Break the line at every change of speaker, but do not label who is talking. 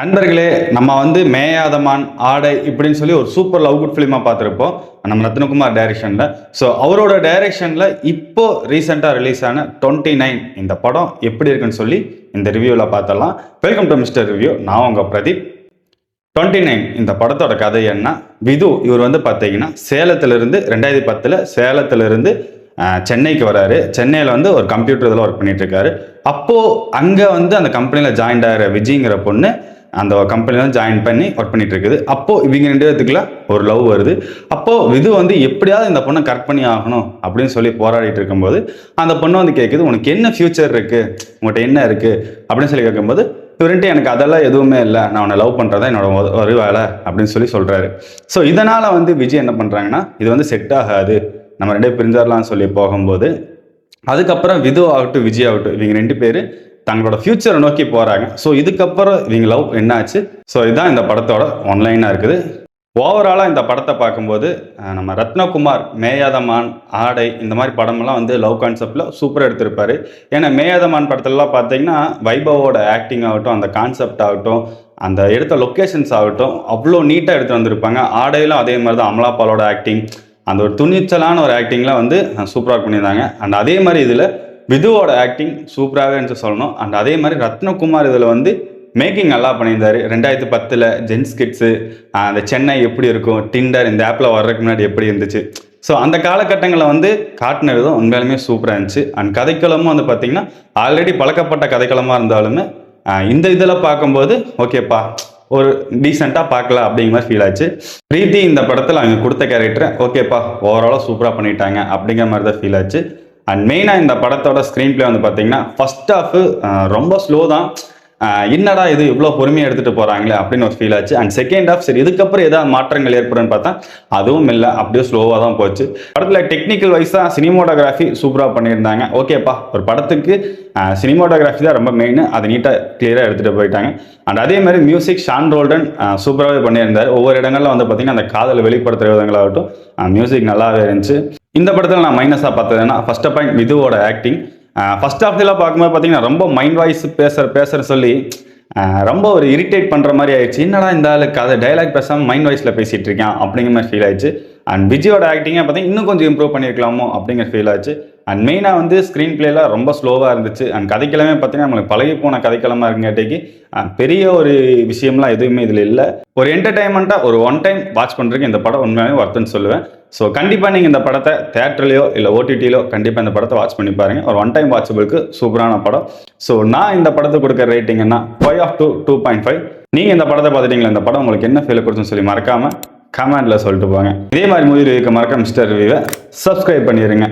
நண்பர்களே, நம்ம மேயாதமான் ஆடை இப்படின்னு சொல்லி ஒரு சூப்பர் லவ் குட் ஃபிலிமா பார்த்துருப்போம் நம்ம ரத்னகுமார் டைரக்ஷன்ல. ஸோ அவரோட டைரக்ஷன்ல இப்போ ரீசெண்டாக ரிலீஸ் ஆன 29 இந்த படம் எப்படி இருக்குன்னு சொல்லி இந்த ரிவ்யூவில் பார்த்தலாம். Welcome to mister review. நான் உங்க பிரதீப். 29 இந்த படத்தோட கதை என்ன? விது இவர் பார்த்தீங்கன்னா சேலத்திலிருந்து 2010 சேலத்திலிருந்து சென்னைக்கு வராரு. சென்னையில் ஒரு கம்ப்யூட்டர் இதில் ஒர்க் பண்ணிட்டு இருக்காரு. அப்போ அங்கே அந்த கம்பெனியில் ஜாயின் ஆகிற விஜய்ங்கிற பொண்ணு அந்த கம்பெனியில் ஜாயின் பண்ணி ஒர்க் பண்ணிட்டு இருக்குது. அப்போ இவங்க 2 பேத்துக்குள்ள ஒரு லவ் வருது. அப்போ விது எப்படியாவது இந்த பொண்ணை கரெக்ட் பண்ணி ஆகணும் அப்படின்னு சொல்லி போராடிட்டு இருக்கும்போது அந்த பொண்ணு கேட்குது, உனக்கு என்ன ஃபியூச்சர் இருக்கு, உங்கள்கிட்ட என்ன இருக்கு அப்படின்னு சொல்லி கேட்கும்போது இவர்கிட்ட எனக்கு அதெல்லாம் எதுவுமே இல்லை, நான் உன்னை லவ் பண்ணுறதா என்னோட ஒரு வேலை அப்படின்னு சொல்லி சொல்றாரு. ஸோ இதனால விஜய் என்ன பண்றாங்கன்னா இது செட் ஆகாது, நம்ம 2 பேரும் பிரிஞ்சிடலாம்னு சொல்லி போகும்போது அதுக்கப்புறம் விது ஆகட்டும் விஜய் ஆகட்டும் இவங்க 2 பேர் தங்களோட ஃபியூச்சரை நோக்கி போறாங்க. ஸோ இதுக்கப்புறம் இவங்க லவ் என்னாச்சு? ஸோ இதுதான் இந்த படத்தோட ஒன்லைனாக இருக்குது. ஓவராலாக இந்த படத்தை பார்க்கும்போது நம்ம ரத்னகுமார் மேயாதமான் ஆடை இந்த மாதிரி படமெல்லாம் லவ் கான்செப்டில் சூப்பராக எடுத்திருப்பாரு. ஏன்னா மேயாதமான் படத்துலலாம் பார்த்தீங்கன்னா வைபவோட ஆக்டிங் ஆகட்டும், அந்த கான்செப்ட் ஆகட்டும், அந்த எடுத்த லொக்கேஷன்ஸ் ஆகட்டும் அவ்வளோ நீட்டாக எடுத்து வந்திருப்பாங்க. ஆடையிலும் அதே மாதிரி தான் அமலாபாலோட ஆக்டிங், அந்த ஒரு துணிச்சலான ஒரு ஆக்டிங்லாம் சூப்பராக பண்ணியிருந்தாங்க. அண்ட் அதே மாதிரி இதில் விதுவோட ஆக்டிங் சூப்பராகவே இருந்துச்சு சொல்லணும். அண்ட் அதே மாதிரி ரத்னகுமார் இதில் மேக்கிங் நல்லா பண்ணியிருந்தாரு. 2010 ஜென்ஸ் கிட்ஸு, அந்த சென்னை எப்படி இருக்கும், டிண்டர் இந்த ஆப்பில் வர்றதுக்கு முன்னாடி எப்படி இருந்துச்சு, ஸோ அந்த காலகட்டங்களில் காட்டின விதம் உண்மையாலுமே சூப்பராக இருந்துச்சு. அண்ட் கதைக்களமும் பார்த்தீங்கன்னா ஆல்ரெடி பழக்கப்பட்ட கதைக்களமாக இருந்தாலுமே இந்த இதில் பார்க்கும்போது ஓகேப்பா ஒரு டீசெண்டாக பார்க்கலாம் அப்படிங்கிற மாதிரி ஃபீல் ஆச்சு. பிரீத்தி இந்த படத்தில் அவங்க கொடுத்த கேரக்டரை ஓகேப்பா ஓவராலாக சூப்பராக பண்ணிட்டாங்க அப்படிங்கிற மாதிரி தான் ஃபீல் ஆச்சு. அண்ட் மெயினாக இந்த படத்தோட ஸ்க்ரீன் பிளே பார்த்தீங்கன்னா ஃபர்ஸ்ட் ஹாஃப் ரொம்ப ஸ்லோ தான், என்னடா இது இவ்வளோ பொறுமையாக எடுத்துகிட்டு போகிறாங்களே அப்படின்னு ஒரு ஃபீல் ஆச்சு. அண்ட் செகண்ட் ஹாஃப் சரி இதுக்கப்புறம் ஏதாவது மாற்றங்கள் ஏற்படுன்னு பார்த்தா அதுவும் இல்லை, அப்படியே ஸ்லோவாக தான் போச்சு. படத்தில் டெக்னிக்கல் வைஸாக சினிமோட்டோகிராஃபி சூப்பராக பண்ணியிருந்தாங்க. ஓகேப்பா ஒரு படத்துக்கு சினிமோட்டோகிராஃபி தான் ரொம்ப மெயின், அதை நீட்டாக கிளியராக எடுத்துகிட்டு போயிட்டாங்க. அண்ட் அதே மாதிரி மியூசிக் ஷான் ரோல்டன் சூப்பராகவே பண்ணியிருந்தார். ஒவ்வொரு இடங்களில் பார்த்தீங்கன்னா அந்த காதலை வெளிப்படுத்துகிற விதங்களாகட்டும் மியூசிக் நல்லாவே இருந்துச்சு. இந்த படத்தில் நான் மைனஸாக பார்த்ததுன்னா ஃபர்ஸ்ட் பாயிண்ட் விதுவோட ஆக்டிங். ஃபர்ஸ்ட் ஹாஃப்லாம் பார்க்கும்போது பார்த்தீங்கன்னா ரொம்ப மைண்ட் வாய்ஸ் பேசுகிற சொல்லி ரொம்ப ஒரு இரிட்டேட் பண்ணுற மாதிரி ஆயிடுச்சு. என்னடா இந்த ஆளுக்கு அதை டைலாக் பேசாமல் மைண்ட் வாய்ஸில் பேசிகிட்டு இருக்கேன் அப்படிங்கிற மாதிரி ஃபீல் ஆயிடுச்சு. அண்ட் விஜயோட ஆக்டிங்கை பார்த்தீங்கன்னா இன்னும் கொஞ்சம் இம்ப்ரூவ் பண்ணியிருக்கலாமோ அப்படிங்கிற ஃபீல் ஆச்சு. அண்ட் மெயினாக ஸ்க்ரீன் பிளேலாம் ரொம்ப ஸ்லோவாக இருந்துச்சு. அண்ட் கதைக்கிழமை பார்த்தீங்கன்னா நம்மளுக்கு பழகி போன கதைக்கிழமை இருக்குங்காட்டிக்கு பெரிய ஒரு விஷயம்லாம் எதுவுமே இதில் இல்லை. ஒரு என்டர்டைன்மெண்ட்டாக ஒரு ஒன் டைம் வாட்ச் பண்ணுறதுக்கு இந்த படம் உண்மையாகவே ஒர்த்துன்னு சொல்லுவேன். ஸோ கண்டிப்பாக நீங்கள் இந்த படத்தை தேட்டர்லையோ இல்லை ஓடிடியிலோ கண்டிப்பாக இந்த படத்தை வாட்ச் பண்ணி பாருங்க. ஒரு ஒன் டைம் வாட்சபிளுக்கு சூப்பரான படம். ஸோ நான் இந்த படத்தை கொடுக்குற ரேட்டிங்கன்னா 5/2.5. நீங்கள் இந்த படத்தை பார்த்துட்டீங்களா, இந்த படம் உங்களுக்கு என்ன ஃபீல் கொடுத்துன்னு சொல்லி மறக்காமல் கமெண்ட்ல சொல்லிட்டு போங்க. இதே மாதிரி மூவி ரிவ்யூக்கு மறக்காம மிஸ்டர் ரிவ்யூவை சப்ஸ்கிரைப் பண்ணிடுங்க.